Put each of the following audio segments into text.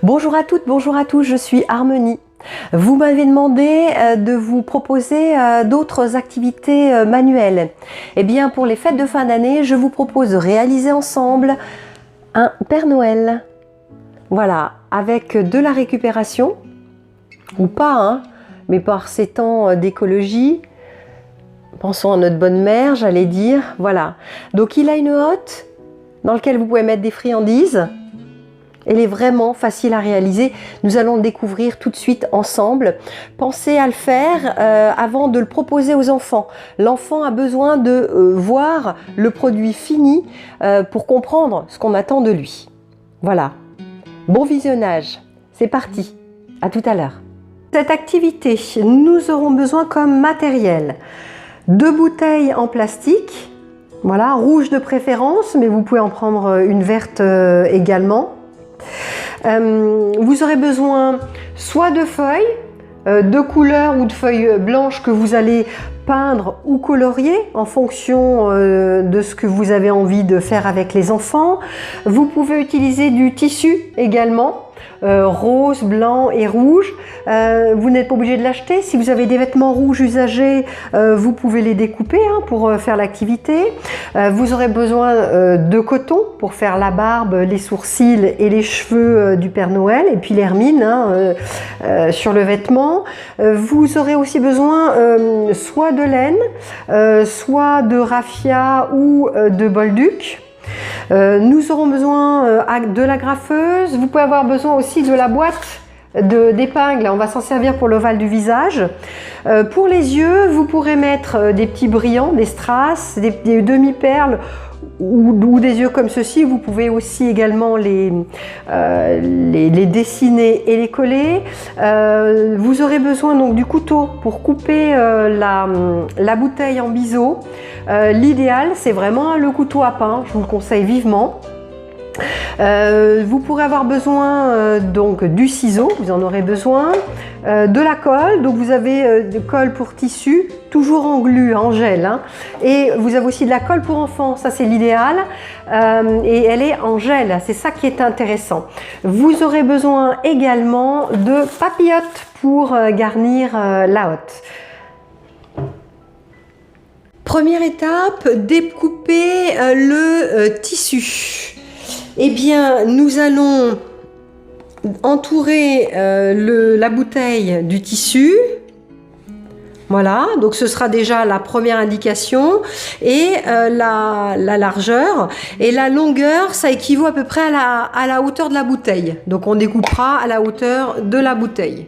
Bonjour à toutes, bonjour à tous, je suis Harmonie. Vous m'avez demandé de vous proposer d'autres activités manuelles. Eh bien, pour les fêtes de fin d'année, je vous propose de réaliser ensemble un Père Noël. Voilà, avec de la récupération, ou pas, hein, mais par ces temps d'écologie. Pensons à notre bonne mère, j'allais dire. Voilà. Donc, il a une hotte dans laquelle vous pouvez mettre des friandises. Elle est vraiment facile à réaliser. Nous allons le découvrir tout de suite ensemble. Pensez à le faire avant de le proposer aux enfants. L'enfant a besoin de voir le produit fini pour comprendre ce qu'on attend de lui. Voilà. Bon visionnage. C'est parti. À tout à l'heure. Cette activité, nous aurons besoin comme matériel 2 bouteilles en plastique. Voilà, rouge de préférence, mais vous pouvez en prendre une verte également. Vous aurez besoin soit de feuilles de couleur ou de feuilles blanches que vous allez peindre ou colorier en fonction de ce que vous avez envie de faire avec les enfants. Vous pouvez utiliser du tissu également, rose, blanc et rouge. Vous n'êtes pas obligé de l'acheter. Si vous avez des vêtements rouges usagés, vous pouvez les découper pour faire l'activité. Vous aurez besoin de coton pour faire la barbe, les sourcils et les cheveux du Père Noël, et puis l'hermine sur le vêtement. Vous aurez aussi besoin soit de laine, soit de raffia ou de bolduc. Nous aurons besoin de la graffeuse. Vous pouvez avoir besoin aussi de la boîte d'épingles. On va s'en servir pour l'ovale du visage. Pour les yeux, vous pourrez mettre des petits brillants, des strass, des demi-perles ou des yeux comme ceci. Vous pouvez aussi également les dessiner et les coller. Vous aurez besoin donc du couteau pour couper la bouteille en biseau. L'idéal, c'est vraiment le couteau à pain, je vous le conseille vivement. Vous pourrez avoir besoin donc du ciseau, vous en aurez besoin, de la colle, donc vous avez de colle pour tissu, toujours en glu, en gel, hein. Et vous avez aussi de la colle pour enfants, ça c'est l'idéal, et elle est en gel, c'est ça qui est intéressant. Vous aurez besoin également de papillotes pour garnir la hotte. Première étape, découper le tissu. Eh bien, nous allons entourer la bouteille du tissu. Voilà, donc ce sera déjà la première indication. Et la largeur et la longueur, ça équivaut à peu près à la hauteur de la bouteille. Donc on découpera à la hauteur de la bouteille.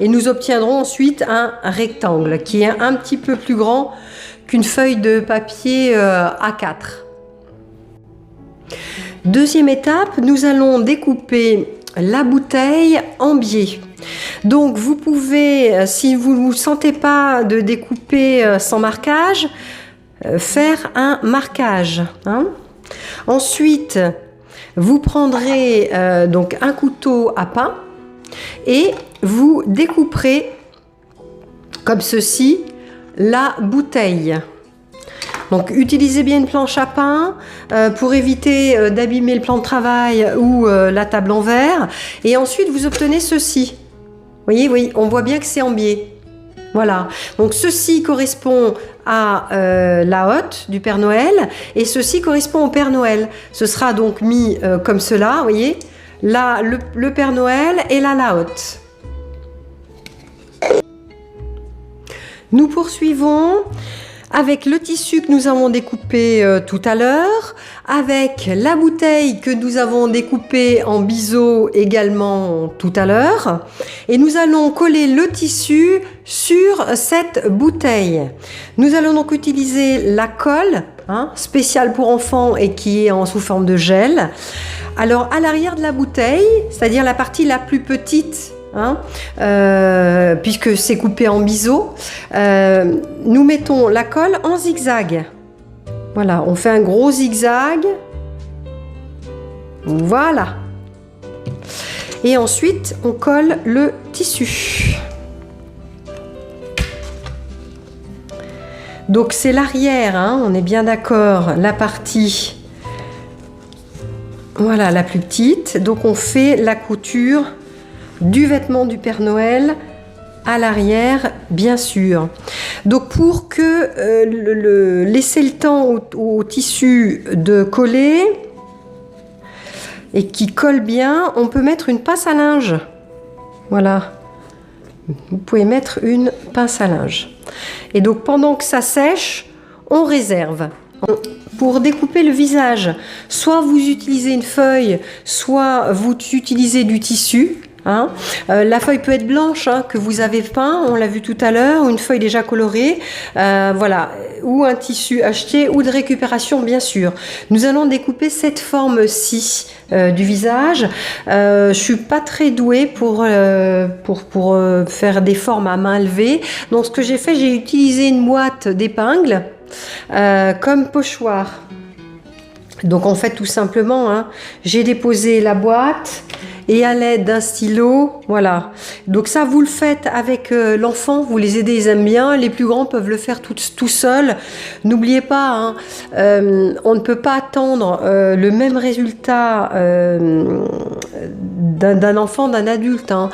Et nous obtiendrons ensuite un rectangle qui est un petit peu plus grand qu'une feuille de papier A4. Deuxième étape, nous allons découper la bouteille en biais. Donc vous pouvez, si vous ne vous sentez pas de découper sans marquage, faire un marquage, hein. Ensuite, vous prendrez donc un couteau à pain et vous découperez comme ceci la bouteille. Donc utilisez bien une planche à pain pour éviter d'abîmer le plan de travail ou la table en verre. Et ensuite vous obtenez ceci. Vous voyez, oui, on voit bien que c'est en biais. Voilà. Donc ceci correspond à la hotte du Père Noël et ceci correspond au Père Noël. Ce sera donc mis comme cela, vous voyez. Là, le Père Noël et là, la hotte. Nous poursuivons avec le tissu que nous avons découpé tout à l'heure, avec la bouteille que nous avons découpée en biseau également tout à l'heure, et nous allons coller le tissu sur cette bouteille. Nous allons donc utiliser la colle, hein, spéciale pour enfants et qui est sous forme de gel. Alors à l'arrière de la bouteille, c'est-à-dire la partie la plus petite, hein, puisque c'est coupé en biseau, nous mettons la colle en zigzag. Voilà, on fait un gros zigzag. Voilà. Et ensuite, on colle le tissu. Donc c'est l'arrière, hein, on est bien d'accord, la partie Voilà, la plus petite. Donc on fait la couture du vêtement du Père Noël à l'arrière, bien sûr. Donc pour que laisser le temps au tissu de coller et qui colle bien, on peut mettre une pince à linge. Voilà. Vous pouvez mettre une pince à linge. Et donc pendant que ça sèche, on réserve. Pour découper le visage, soit vous utilisez une feuille, soit vous utilisez du tissu. Hein. La feuille peut être blanche, hein, que vous avez peint, on l'a vu tout à l'heure, ou une feuille déjà colorée, voilà, ou un tissu acheté ou de récupération, bien sûr. Nous allons découper cette forme-ci du visage. Je suis pas très douée pour faire des formes à main levée. Donc ce que j'ai fait, j'ai utilisé une boîte d'épingles comme pochoir. Donc en fait, tout simplement, hein, j'ai déposé la boîte et à l'aide d'un stylo, voilà. Donc ça, vous le faites avec l'enfant, vous les aidez, ils aiment bien. Les plus grands peuvent le faire tout seuls. N'oubliez pas, hein, on ne peut pas attendre le même résultat d'un enfant, d'un adulte. Hein.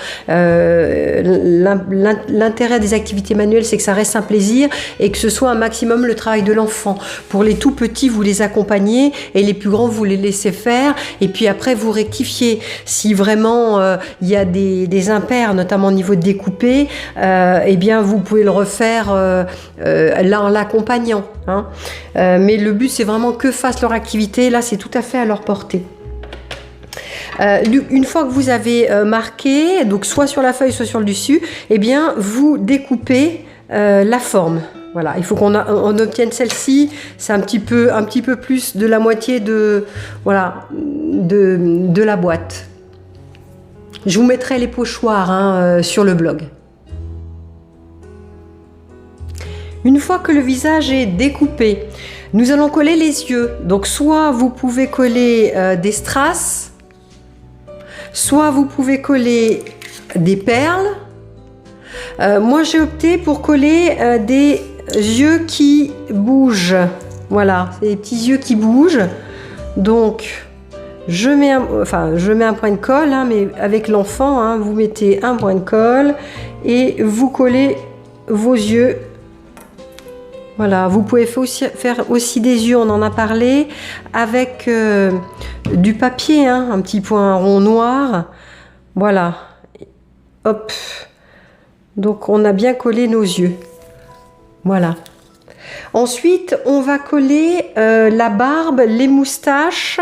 L'intérêt des activités manuelles, c'est que ça reste un plaisir et que ce soit un maximum le travail de l'enfant. Pour les tout petits, vous les accompagnez et les plus grands, vous les laissez faire. Et puis après, vous rectifiez. Si vraiment il y a des impairs, notamment au niveau de découpé, eh bien vous pouvez le refaire en l'accompagnant. Hein. Mais le but, c'est vraiment que fassent leur activité. Là, c'est tout à fait à leur portée. Une fois que vous avez marqué, donc soit sur la feuille, soit sur le dessus, eh bien vous découpez la forme. Voilà, il faut qu'on obtienne celle-ci. C'est un petit peu plus de la moitié de la boîte. Je vous mettrai les pochoirs, hein, sur le blog. Une fois que le visage est découpé, nous allons coller les yeux. Donc soit vous pouvez coller des strass, soit vous pouvez coller des perles. Moi j'ai opté pour coller des yeux qui bougent. Voilà, c'est des petits yeux qui bougent. Donc je mets un point de colle, hein, mais avec l'enfant, hein, vous mettez un point de colle et vous collez vos yeux. Voilà, vous pouvez faire aussi des yeux, on en a parlé, avec du papier, hein, un petit point rond noir. Voilà, hop. Donc on a bien collé nos yeux. Voilà. Ensuite, on va coller la barbe, les moustaches.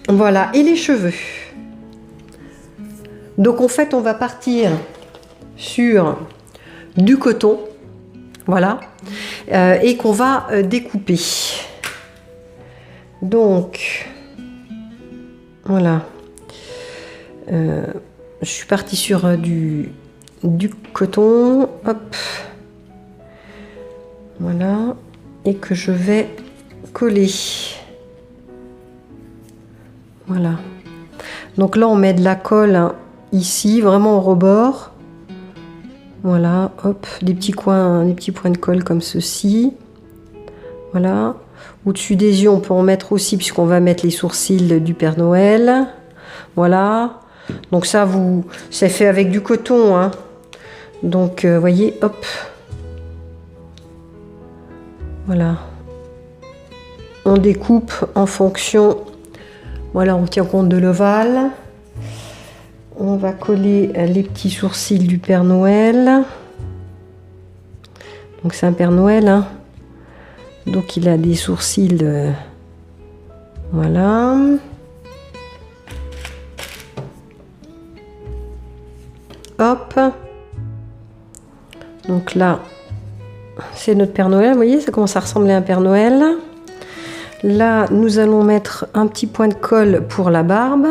Voilà, et les cheveux. Donc en fait, on va partir sur du coton, voilà, et qu'on va découper. Donc, voilà. Je suis partie sur du coton, hop, voilà, et que je vais coller. Voilà. Donc là, on met de la colle, hein, ici, vraiment au rebord. Voilà, hop, des petits points de colle comme ceci. Voilà. Au-dessus des yeux, on peut en mettre aussi, puisqu'on va mettre les sourcils du Père Noël. Voilà. Donc ça, c'est fait avec du coton, hein. Donc, voyez, hop. Voilà. On découpe en fonction. Voilà, on tient compte de l'ovale. On va coller les petits sourcils du Père Noël. Donc c'est un Père Noël, hein. Donc il a des sourcils. Voilà. Hop. Donc là, c'est notre Père Noël. Vous voyez, ça commence à ressembler à un Père Noël. Là, nous allons mettre un petit point de colle pour la barbe.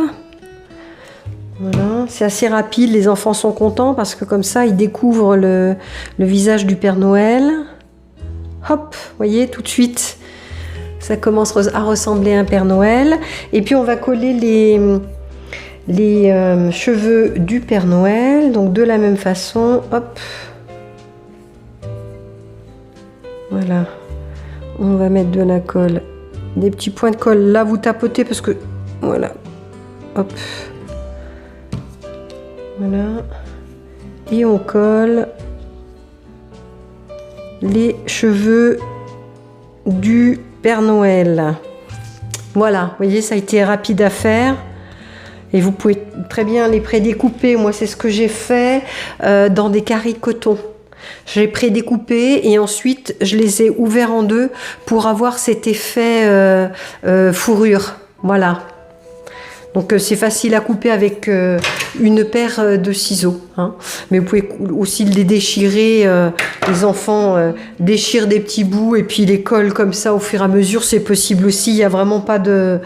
Voilà, c'est assez rapide. Les enfants sont contents parce que comme ça, ils découvrent le visage du Père Noël. Hop, vous voyez, tout de suite, ça commence à ressembler à un Père Noël. Et puis, on va coller les cheveux du Père Noël, donc de la même façon, hop, voilà, On va mettre de la colle. Des petits points de colle. Là, vous tapotez parce que... Voilà. Hop. Voilà. Et on colle les cheveux du Père Noël. Voilà, vous voyez, ça a été rapide à faire. Et vous pouvez très bien les prédécouper. Moi, c'est ce que j'ai fait dans des carrés de coton. J'ai prédécoupé et ensuite, je les ai ouverts en deux pour avoir cet effet fourrure. Voilà. Donc, c'est facile à couper avec une paire de ciseaux. Hein. Mais vous pouvez aussi les déchirer. Les enfants déchirent des petits bouts et puis les collent comme ça au fur et à mesure. C'est possible aussi. Il n'y a vraiment pas de...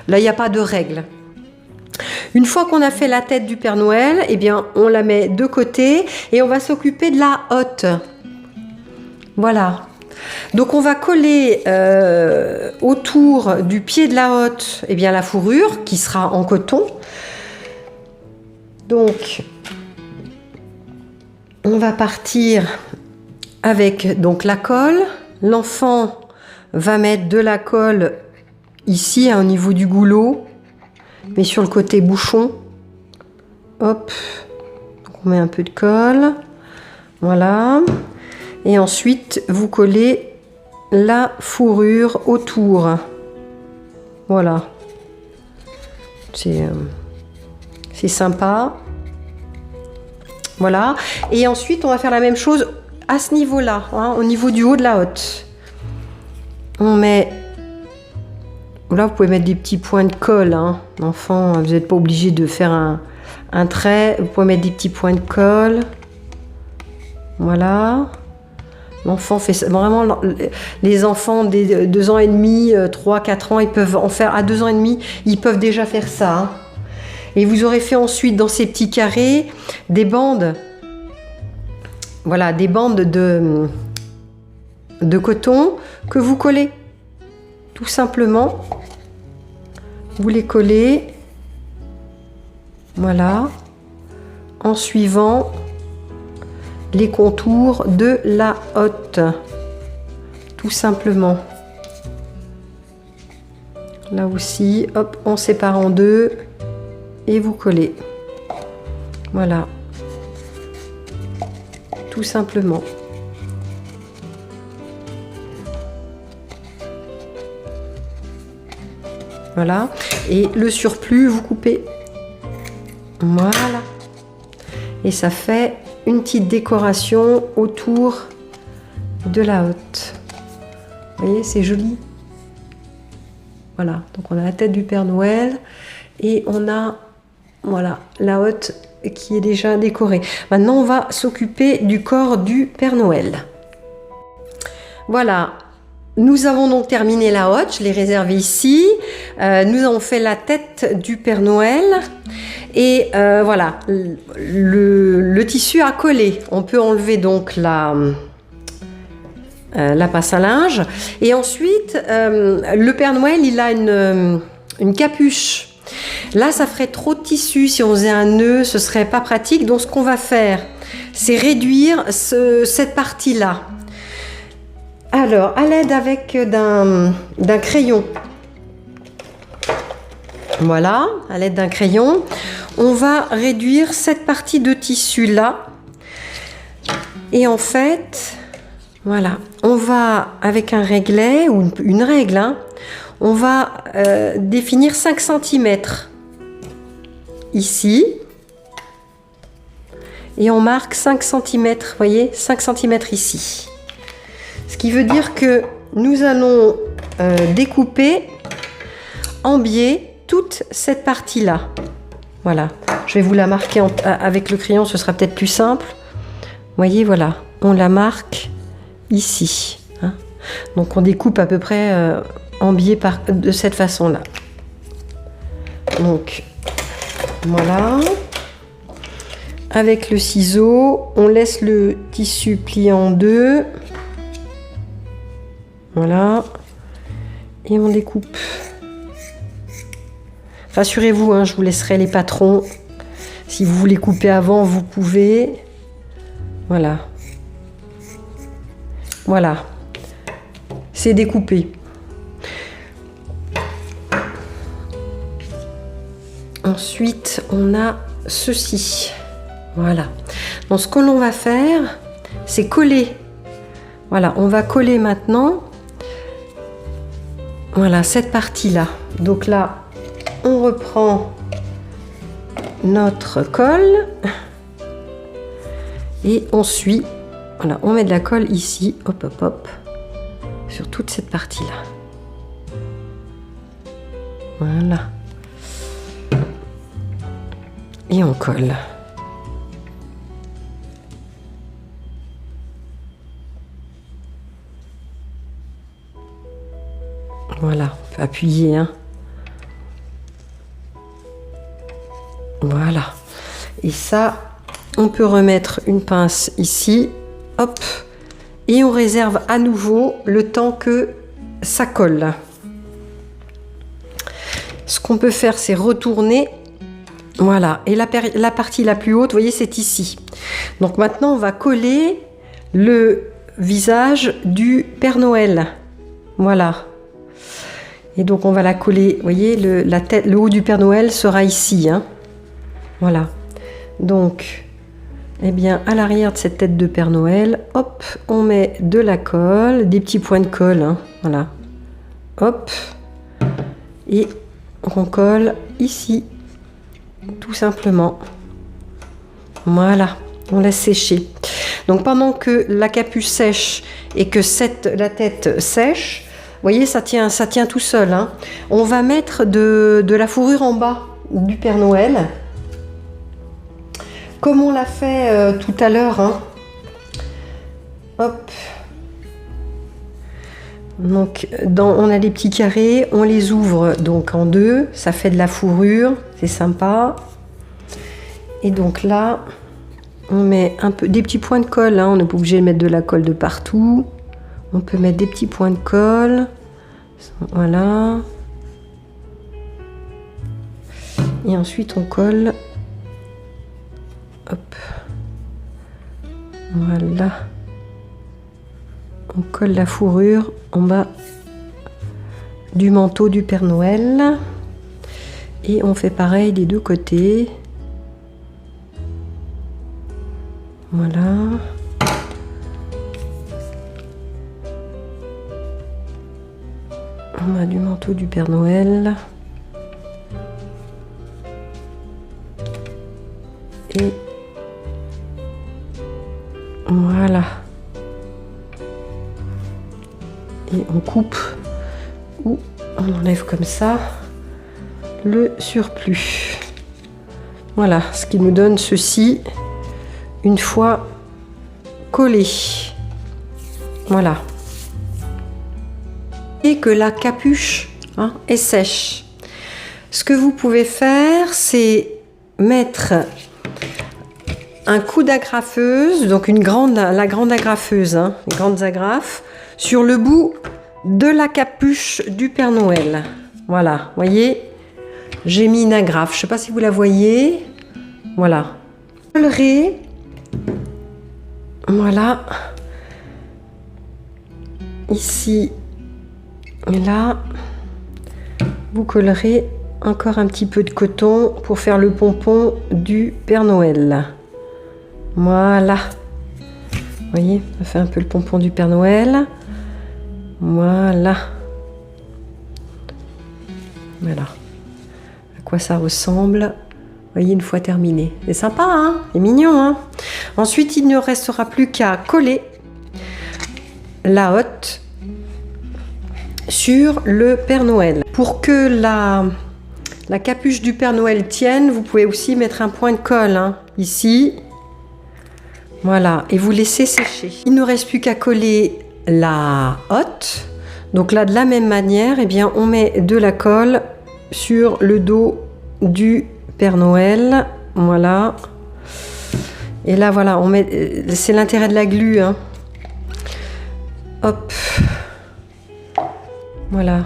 Là, il n'y a pas de règle. Une fois qu'on a fait la tête du Père Noël, eh bien, on la met de côté et on va s'occuper de la hotte. Voilà. Donc, on va coller autour du pied de la hotte, eh bien, la fourrure qui sera en coton. Donc, on va partir avec donc la colle. L'enfant va mettre de la colle ici, hein, au niveau du goulot, mais sur le côté bouchon. Hop. Donc, on met un peu de colle. Voilà. Et ensuite, vous collez la fourrure autour. Voilà. C'est sympa. Voilà. Et ensuite, on va faire la même chose à ce niveau-là, hein, au niveau du haut de la hotte. On met... Là, vous pouvez mettre des petits points de colle. Hein. Enfant, vous n'êtes pas obligé de faire un trait. Vous pouvez mettre des petits points de colle. Voilà. L'enfant fait ça. Vraiment, les enfants des 2 ans et demi, 3, 4 ans, ils peuvent en faire. À 2 ans et demi, ils peuvent déjà faire ça. Hein. Et vous aurez fait ensuite, dans ces petits carrés, des bandes. Voilà, des bandes de coton que vous collez. Tout simplement. Vous les collez. Voilà. En suivant les contours de la hotte, tout simplement. Là aussi, hop, on sépare en deux et vous collez. Voilà, tout simplement. Voilà, et le surplus, vous coupez. Voilà, et ça fait une petite décoration autour de la hotte. Vous voyez, c'est joli. Voilà, donc on a la tête du Père Noël et on a, voilà, la hotte qui est déjà décorée. Maintenant, on va s'occuper du corps du Père Noël. Voilà, nous avons donc terminé la hotte, je l'ai réservée ici. Nous avons fait la tête du Père Noël. Et voilà, le tissu à coller. On peut enlever donc la passe à linge. Et ensuite, le Père Noël, il a une capuche. Là, ça ferait trop de tissu. Si on faisait un nœud, ce serait pas pratique. Donc, ce qu'on va faire, c'est réduire cette partie-là. Alors, à l'aide d'un crayon. Voilà, à l'aide d'un crayon, on va réduire cette partie de tissu là. Et en fait, voilà, on va, avec un réglet ou une règle, hein, on va définir 5 cm ici. Et on marque 5 cm, vous voyez, 5 cm ici. Ce qui veut dire que nous allons découper en biais toute cette partie-là. Voilà, je vais vous la marquer avec le crayon, ce sera peut-être plus simple. Vous voyez, voilà, on la marque ici. Hein. Donc on découpe à peu près en biais de cette façon-là. Donc, voilà. Avec le ciseau, on laisse le tissu plié en deux. Voilà. Et on découpe. Rassurez-vous, hein, je vous laisserai les patrons. Si vous voulez couper avant, vous pouvez. Voilà. Voilà. c'est découpé. Ensuite, on a ceci. Voilà. Donc, ce que l'on va faire, c'est coller. Voilà, on va coller maintenant. Voilà, cette partie-là. Donc là, on reprend notre colle et on suit. Voilà, on met de la colle ici, hop, hop, hop, sur toute cette partie-là. Voilà. Et on colle. Voilà, on peut appuyer, hein. Voilà. Et ça, on peut remettre une pince ici, hop, et on réserve à nouveau le temps que ça colle. Ce qu'on peut faire, c'est retourner. Voilà, et la partie la plus haute, vous voyez, c'est ici. Donc maintenant, on va coller le visage du Père Noël. Voilà. Et donc, on va la coller, vous voyez, la tête, le haut du Père Noël sera ici, hein. Voilà. Donc, eh bien, à l'arrière de cette tête de Père Noël, hop, on met de la colle, des petits points de colle, hein. Voilà. Hop. Et on colle ici. Tout simplement. Voilà, on laisse sécher. Donc pendant que la capuche sèche et que la tête sèche, vous voyez, ça tient tout seul, hein. On va mettre de la fourrure en bas du Père Noël, comme on l'a fait tout à l'heure, hein. Hop. Donc on a des petits carrés, on les ouvre donc en deux, ça fait de la fourrure, c'est sympa. Et donc là, on met des petits points de colle, hein. On n'est pas obligé de mettre de la colle de partout. On peut mettre des petits points de colle, voilà. Et ensuite on colle, hop, voilà. On colle la fourrure en bas du manteau du Père Noël et on fait pareil des deux côtés. Voilà. On a du manteau du Père Noël et voilà. Et on coupe ou on enlève comme ça le surplus. Voilà, ce qui nous donne ceci une fois collé. Voilà. Et que la capuche, hein, est sèche. Ce que vous pouvez faire, c'est mettre un coup d'agrafeuse, donc la grande agrafeuse, hein, les grandes agrafes, sur le bout de la capuche du Père Noël. Voilà, voyez, j'ai mis une agrafe. Je ne sais pas si vous la voyez. Voilà. Vous collerez. Voilà. Ici et là. Vous collerez encore un petit peu de coton pour faire le pompon du Père Noël. Voilà. Vous voyez, on fait un peu le pompon du Père Noël. Voilà. Voilà. À quoi ça ressemble. Vous voyez, une fois terminé. C'est sympa, hein? C'est mignon, hein? Ensuite, il ne restera plus qu'à coller la hotte sur le Père Noël. Pour que la capuche du Père Noël tienne, vous pouvez aussi mettre un point de colle, hein, ici. Voilà, et vous laissez sécher. Il ne reste plus qu'à coller la hotte. Donc là, de la même manière, eh bien, on met de la colle sur le dos du Père Noël. Voilà. Et là, voilà, on met. C'est l'intérêt de la glu, hein. Hop. Voilà.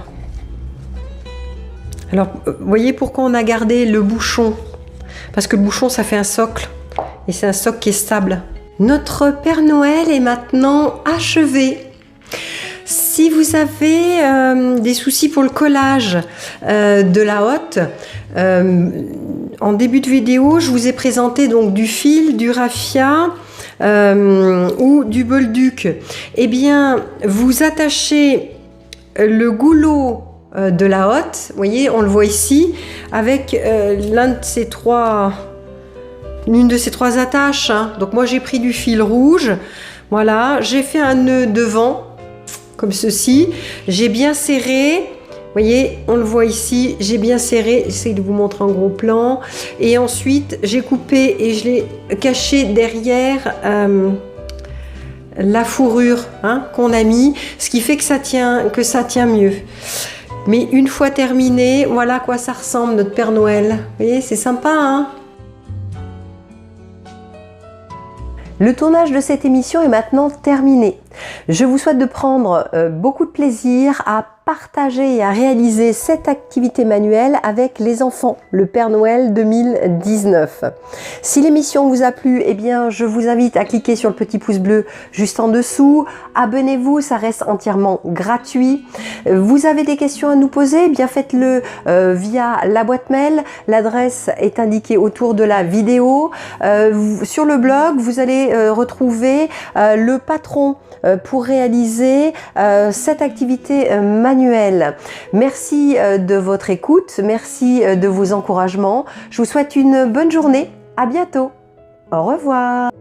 Alors, vous voyez pourquoi on a gardé le bouchon? Parce que le bouchon, ça fait un socle. Et c'est un socle qui est stable. Notre Père Noël est maintenant achevé. si vous avez des soucis pour le collage de la hotte, en début de vidéo, je vous ai présenté donc du fil, du raffia ou du bolduc. Eh bien, vous attachez le goulot de la hotte, vous voyez, on le voit ici, avec l'une de ces trois attaches. Hein. Donc moi j'ai pris du fil rouge, voilà, j'ai fait un nœud devant, comme ceci, j'ai bien serré, vous voyez, on le voit ici, j'ai bien serré, j'essaie de vous montrer en gros plan, et ensuite j'ai coupé et je l'ai caché derrière la fourrure hein, qu'on a mis, ce qui fait que ça tient mieux. Mais une fois terminé, voilà à quoi ça ressemble notre Père Noël. Vous voyez, c'est sympa, hein? Le tournage de cette émission est maintenant terminé. Je vous souhaite de prendre beaucoup de plaisir à partager et à réaliser cette activité manuelle avec les enfants, le Père Noël 2019. Si l'émission vous a plu, eh bien, je vous invite à cliquer sur le petit pouce bleu juste en dessous. Abonnez-vous, ça reste entièrement gratuit. Vous avez des questions à nous poser, eh bien faites-le via la boîte mail. L'adresse est indiquée autour de la vidéo. Sur le blog, vous allez retrouver le patron pour réaliser cette activité manuelle. Merci de votre écoute, merci de vos encouragements. Je vous souhaite une bonne journée. À bientôt. Au revoir.